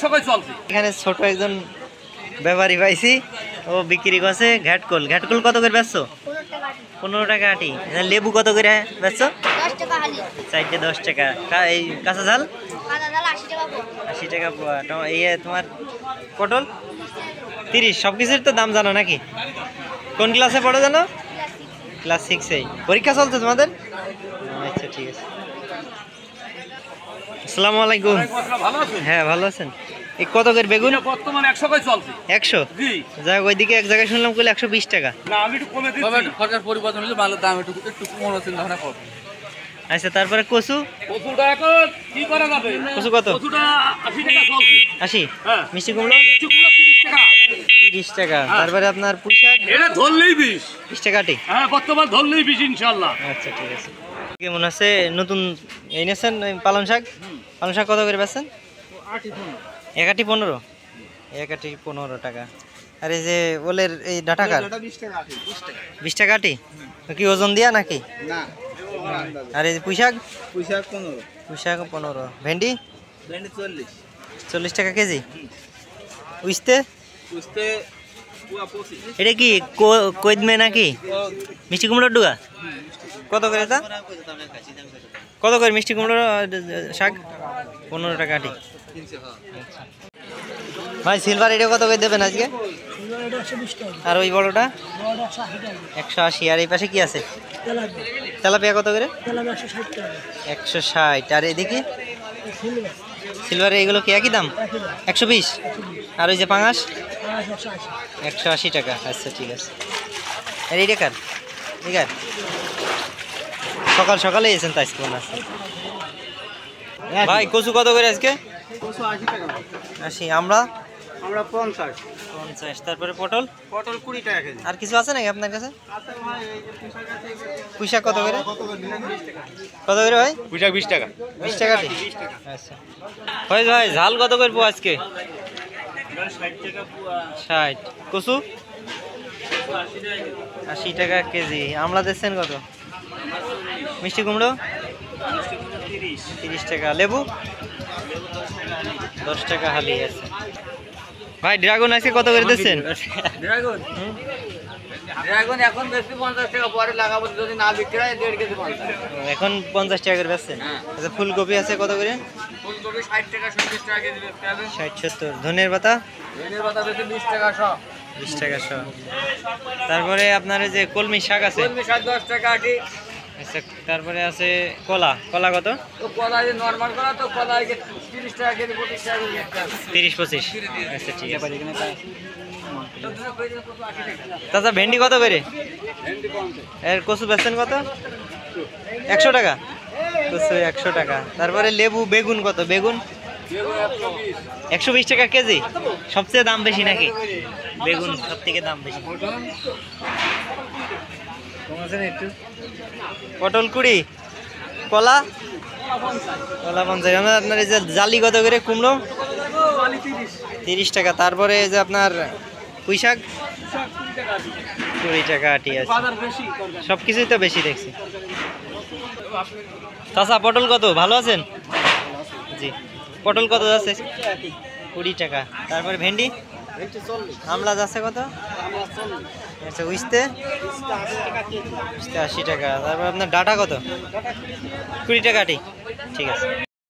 100 কই চলছে। এখানে ছোট একজন ব্যাপারী পাইছি, ও বিক্রি করছে ঘাটকল। ঘাটকল কত করে বেচছো? 15 টাকা আটি। লেবু কত করে বেচছো? 10 টাকা হালি। চারটে 10 টাকা। এই কাঁচা ঝাল? কাঁচা ঝাল 80 টাকা পোয়া। 80 টাকা পোয়া। তোমার পটল 30। সব কিছুর তো দাম জানো নাকি? কোন ক্লাসে পড়ো জানো? ক্লাস 6-এ। পরীক্ষা চলছে তোমাদের? আচ্ছা ঠিক আছে। আসসালামু আলাইকুম। ভালো আছেন? হ্যাঁ ভালো আছেন। এই কত করে বেগুন? বর্তমানে 100 কই চলছে। 100? জি। যাই হোক, ওইদিকে এক জায়গায় শুনলাম কইলে 120 টাকা। না আমি একটু কমে দিচ্ছি। সরকার পরিবর্তন হলে ভালো দাম একটু কমানোর চিন্তা ভাবনা করব। আচ্ছা, তারপরে কচু? কচুটা এখন কি করা যাবে? কচু কত? কচুটা 80 টাকা চলছে। 80? হ্যাঁ। মিষ্টি কুমড়ো? মিষ্টি কুমড়া 30 টাকা। 30 টাকা। তারপরে আপনার পুঁই শাক? এটা ধরলেই 20। 20 টাকা আটি? হ্যাঁ বর্তমান ধরলেই 20 ইনশাআল্লাহ। আচ্ছা ঠিক আছে। কেমন আছে নতুন এই নেছেন পালং শাক? পালং শাক কত করে বেচছেন? 1 আটি 15? 1 আটি 15 টাকা। আর এই যে ওলের এই ডাটা কার? 20 টাকা আটি। 20 টাকা আটি? কি ওজন দিয়া নাকি? না। আর এই পুঁই শাক? পুঁই শাক 15। পুঁই শাক 15। ভেন্ডি? ভেন্ডি 40। 40 টাকা কেজি। উইস্তে? উস্তে পুয়া 25। এটা কি কইদমে নাকি? মিষ্টি কুমড়োর ডুগা? কত করে তা? কত করে মিষ্টি কুমড়োর শাক? 15 টাকা আটি। ভাই সিলভার এটা কত করে দেবেন আজকে? আর ওই বড়টা? 180। আর এই পাশে কি আছে? তেলাপিয়া কত করে? 160। আর এদিকে সিলভারে এগুলো কি একই দাম? 120। আর ওই যে পাঙাশ? 180 টাকা। আচ্ছা ঠিক আছে। আর এইটা কার? ঠিক আছে, সকাল সকালে এসেছেন তো আজকে মনে আছে। ভাই কচু কত করে আজকে? 80 টাকা। 80। আমরা 50। 50। তারপরে পটল? পটল 20 টাকা কেজি। আর কিছু আছে নাকি আপনার কাছে? আচ্ছা ভাই এই যে পুঁই শাক আছে। পুঁই শাক কত করে? 20 টাকা। কত করে ভাই? পুঁই শাক 20 টাকা। 20 টাকা। 20 টাকা। আচ্ছা ভাই, ভাই ঝাল কত করে পোয়া আজকে? 60 টাকা পুয়া। 60। কচু? 80 টাকা কেজি। আমলা দিচ্ছেন কত? মিষ্টি কুমড়ো? 30 টাকা। লেবু? 10 টাকা হালি আছে। ভাই ড্রাগন আজকে কত করে দিচ্ছেন? ড্রাগন? ড্রাগন এখন বেশি 50 টাকা, পরে লাগাবো যদি না বিক্রি হয় 1.5 কেজি 50। এখন 50 টাকা করে বেচছেন? আচ্ছা ফুলকপি আছে কত করে? ফুলকপি 60 টাকা 70 টাকা কেজি বেচতে হবে। 60-70। ধনের পাতা? ধনের পাতা বেশি 20 টাকা শ। 20 টাকা শ। তারপরে আপনার এই যে কলমি শাক আছে? কলমি শাক 10 টাকা আটি। আচ্ছা তারপরে আছে কলা। কলা কত? তো কলা যে নরমাল কলা, তো কলা 30 টাকা কেজি 25 টাকা কেজি বেচতে হবে। 30-25। আচ্ছা ঠিক আছে। চাচা ভেন্ডি কত করে? ভেন্ডি 50। এর কচু বেচছেন কত? 100 টাকা। কচু 100 টাকা। তারপরে লেবু বেগুন কত? বেগুন 120 টাকা কেজি। সবচেয়ে দাম বেশি নাকি? বেগুন সব থেকে দাম বেশি। পটল 20। কলা? কলা 50। আপনার এই যে জালি কত করে? কুমড়ো 30 টাকা। তারপরে এই যে আপনার পুঁই শাক 20 টাকা আটি আছে। সব কিছুই তো বেশি দেখছি। চাচা পটল কত? ভালো আছেন? জি। পটল কত যাচ্ছে? 20 টাকা। তারপরে ভেন্ডি? আমলা যাচ্ছে কত? আচ্ছা উইস্তে? 80 টাকা। তারপর আপনার ডাটা কত? 20 টাকা আটি। ঠিক আছে।